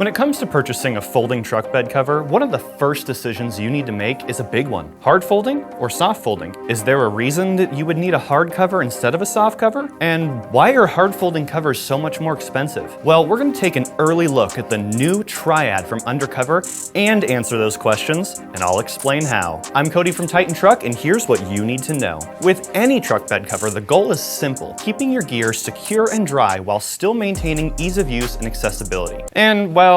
When it comes to purchasing a folding truck bed cover, one of the first decisions you need to make is a big one. Hard folding or soft folding? Is there a reason that you would need a hard cover instead of a soft cover? And why are hard folding covers so much more expensive? Well, we're going to take an early look at the new Triad from UnderCover and answer those questions, and I'll explain how. I'm Cody from Titan Truck, and here's what you need to know. With any truck bed cover, the goal is simple: keeping your gear secure and dry while still maintaining ease of use and accessibility. And well,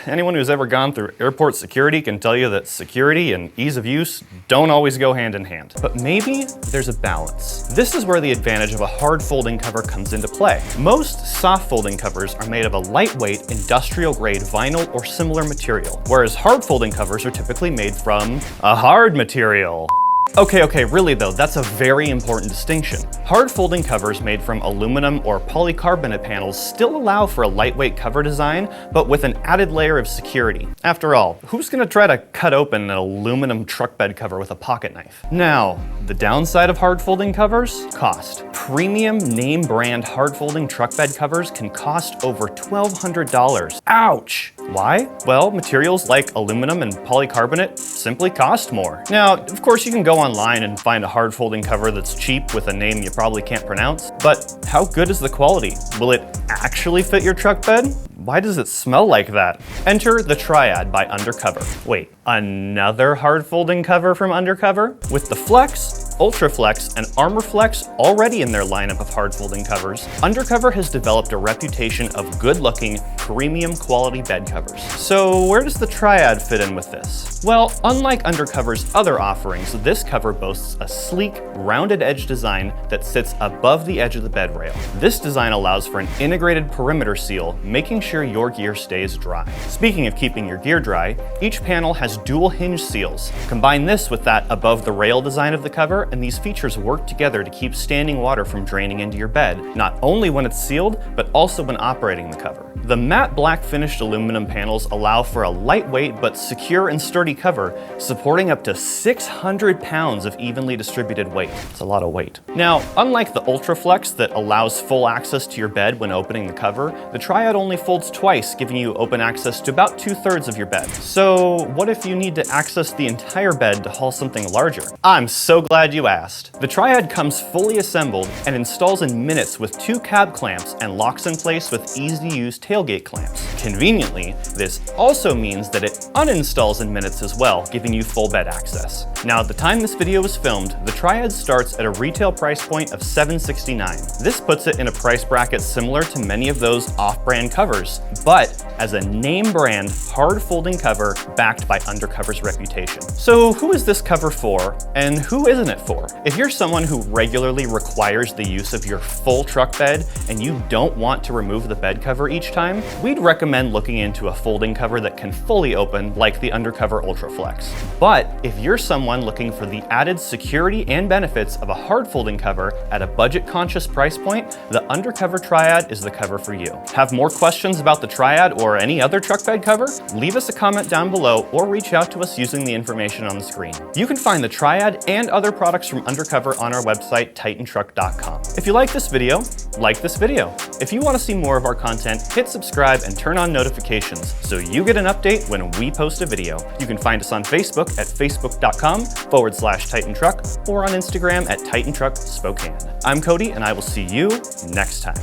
anyone who's ever gone through airport security can tell you that security and ease of use don't always go hand in hand. But maybe there's a balance. This is where the advantage of a hard folding cover comes into play. Most soft folding covers are made of a lightweight, industrial-grade vinyl or similar material, whereas hard folding covers are typically made from a hard material. Okay, really though, that's a very important distinction. Hard folding covers made from aluminum or polycarbonate panels still allow for a lightweight cover design, but with an added layer of security. After all, who's gonna try to cut open an aluminum truck bed cover with a pocket knife? Now, the downside of hard folding covers? Cost. Premium name brand hard folding truck bed covers can cost over $1,200. Ouch! Why? Well, materials like aluminum and polycarbonate simply cost more. Now, of course, you can go online and find a hard folding cover that's cheap with a name you probably can't pronounce, but how good is the quality? Will it actually fit your truck bed? Why does it smell like that? Enter the Triad by UnderCover. Wait, another hard folding cover from UnderCover? With the Flex, Ultra Flex, and Armor Flex already in their lineup of hard folding covers, UnderCover has developed a reputation of good-looking, premium quality bed covers. So where does the Triad fit in with this? Well, unlike UnderCover's other offerings, this cover boasts a sleek, rounded edge design that sits above the edge of the bed rail. This design allows for an integrated perimeter seal, making sure your gear stays dry. Speaking of keeping your gear dry, each panel has dual hinge seals. Combine this with that above the rail design of the cover, and these features work together to keep standing water from draining into your bed, not only when it's sealed, but also when operating the cover. The matte black finished aluminum panels allow for a lightweight but secure and sturdy cover, supporting up to 600 pounds of evenly distributed weight. It's a lot of weight. Now, unlike the Ultra Flex that allows full access to your bed when opening the cover, the Triad only folds twice, giving you open access to about 2/3 of your bed. So what if you need to access the entire bed to haul something larger? I'm so glad you asked. The Triad comes fully assembled and installs in minutes with 2 cab clamps and locks in place with easy-to-use tailgate clamps. Conveniently, this also means that it uninstalls in minutes as well, giving you full bed access. Now, at the time this video was filmed, the Triad starts at a retail price point of $769. This puts it in a price bracket similar to many of those off-brand covers, but as a name brand hard folding cover backed by UnderCover's reputation. So who is this cover for, and who isn't it for? If you're someone who regularly requires the use of your full truck bed and you don't want to remove the bed cover each time, we'd recommend looking into a folding cover that can fully open like the UnderCover Ultra Flex. But if you're someone looking for the added security and benefits of a hard folding cover at a budget-conscious price point, the UnderCover Triad is the cover for you. Have more questions about the Triad or any other truck bed cover? Leave us a comment down below or reach out to us using the information on the screen. You can find the Triad and other products from UnderCover on our website, titantruck.com. If you like this video, like this video. If you want to see more of our content, hit subscribe and turn on notifications so you get an update when we post a video. You can find us on Facebook at facebook.com/TitanTruck or on Instagram at TitanTruckSpokane. I'm Cody, and I will see you next time.